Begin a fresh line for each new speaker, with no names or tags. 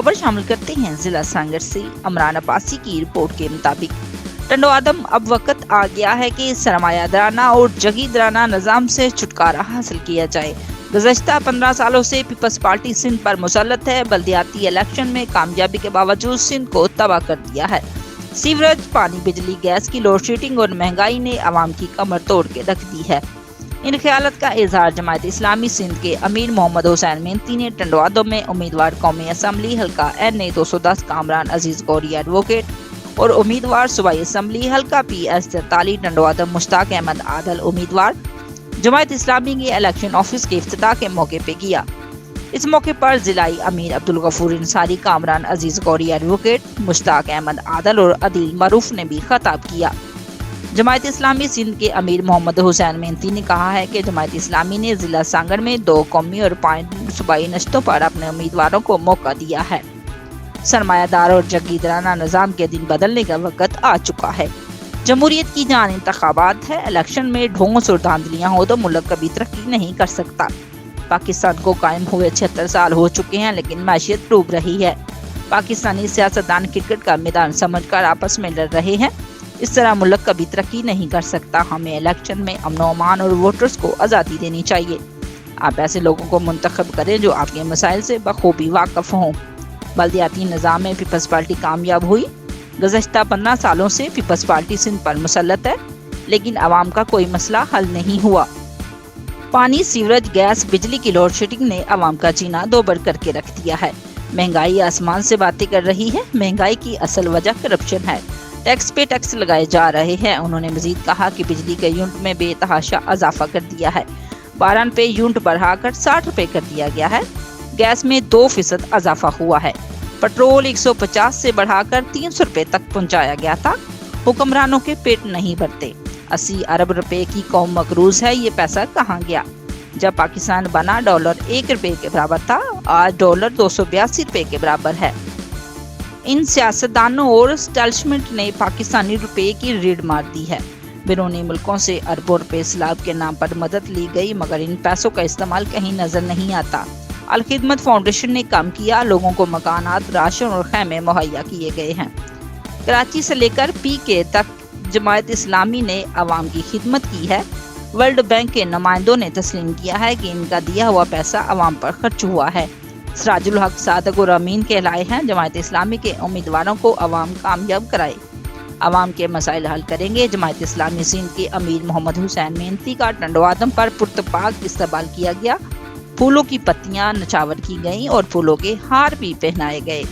खबर शामिल करते हैं जिला सांगड़ से। अमरान अब्बासी की रिपोर्ट के मुताबिक टंडोआदम अब वक्त आ गया है कि सरमायादाराना और जगीदाराना निज़ाम से छुटकारा हासिल किया जाए। गुज़श्ता 15 सालों से पीपल्स पार्टी सिंध पर मुसल्लत है। बल्दियाती इलेक्शन में कामयाबी के बावजूद सिंध को तबाह कर दिया है। सीवरेज, पानी, बिजली, गैस की लोड शेडिंग और महंगाई ने आवाम की कमर तोड़ के रख दी है। इन ख्यालत का इजहार जमात इस्लामी सिंध के अमीर मोहम्मद हुसैन मेहनती ने टंडोआदम में उम्मीदवार कौमी असम्बली हल्का NA 210 कामरान अजीज गौरी एडवोकेट और उम्मीदवार सूबाई असम्बली हल्का PS 43 टंडोआदम मुश्ताक अहमद आदल उम्मीदवार जमात इस्लामी के इलेक्शन ऑफिस के इफ्तिताह के मौके पे किया। इस मौके पर जिलाई अमीर अब्दुल गफूर इंसारी, कामरान अजीज गौरी एडवोकेट, मुश्ताक अहमद आदल और अदील मरूफ ने भी खिताब किया। जमात इस्लामी सिंध के अमीर मोहम्मद हुसैन मेहनती ने कहा है कि जमात इस्लामी ने जिला सांगड़ में 2 कौमी और 5 सूबाई नशतों पर अपने उम्मीदवारों को मौका दिया है। सरमायादार और जगीदाराना निज़ाम के दिन बदलने का वक्त आ चुका है। जमहूरियत की जान इंतखाबात है। इलेक्शन में ढोंस और धांधलियां हो तो मुल्क कभी तरक्की नहीं कर सकता। पाकिस्तान को कायम हुए 76 साल हो चुके हैं, लेकिन मैशियत डूब रही है। पाकिस्तानी सियासतदान क्रिकेट का मैदान समझकर आपस में लड़ रहे हैं। इस तरह मुल्क कभी तरक्की नहीं कर सकता। हमें इलेक्शन में अमन व अमान और वोटर्स को आज़ादी देनी चाहिए। आप ऐसे लोगों को मुंतखब करें जो आपके मसाइल से बखूबी वाकफ हों। बल्दियाती निज़ाम में पीपल्स पार्टी कामयाब हुई। गुज़श्ता 15 सालों से पीपल्स पार्टी सिंध पर मुसल्लत है, लेकिन आवाम का कोई मसला हल नहीं हुआ। पानी, सीवरेज, गैस, बिजली की लोड शेडिंग ने आवाम का जीना दोबर करके रख दिया है। महंगाई आसमान से बातें कर रही है। महंगाई की असल वजह करप्शन है। टैक्स पे टैक्स लगाए जा रहे हैं। उन्होंने मजीद कहा कि बिजली के यूनिट में बेतहाशा इजाफा कर दिया है। 12 रुपए यूनिट बढ़ाकर 60 रुपए कर दिया गया है। गैस में 2% इजाफा हुआ है। पेट्रोल 150 से बढ़ाकर 300 रुपए तक पहुंचाया गया था। हुक्मरानों के पेट नहीं भरते। 80 अरब रुपए की कौम मकरूज है। ये पैसा कहाँ गया? जब पाकिस्तान बना डॉलर 1 रुपए के बराबर था, आज डॉलर 282 रुपए के बराबर है। इन सियासतदानों और एस्टैब्लिशमेंट ने पाकिस्तानी रुपए की रीढ़ मार दी है। बैरूनी मुल्कों से अरबों रुपए सैलाब के नाम पर मदद ली गई, मगर इन पैसों का इस्तेमाल कहीं नजर नहीं आता। अल खिदमत फाउंडेशन ने काम किया। लोगों को मकानात, राशन और खैमे मुहैया किए गए हैं। कराची से लेकर PK तक जमात इस्लामी ने आवाम की खिदमत की है। वर्ल्ड बैंक के नुमाइंदों ने तस्लीम किया है कि इनका दिया हुआ पैसा आवाम पर खर्च हुआ है। सिराजुल हक, सादक और अमीन कहलाए हैं। जमात इस्लामी के उम्मीदवारों को आवाम कामयाब कराए, आवाम के मसाइल हल करेंगे। जमात इस्लामी सिंध के अमीर मोहम्मद हुसैन मेहनती का टंडोआदम पर पुरतपाक इस्तकबाल किया गया। फूलों की पत्तियां नछावर की गईं और फूलों के हार भी पहनाए गए।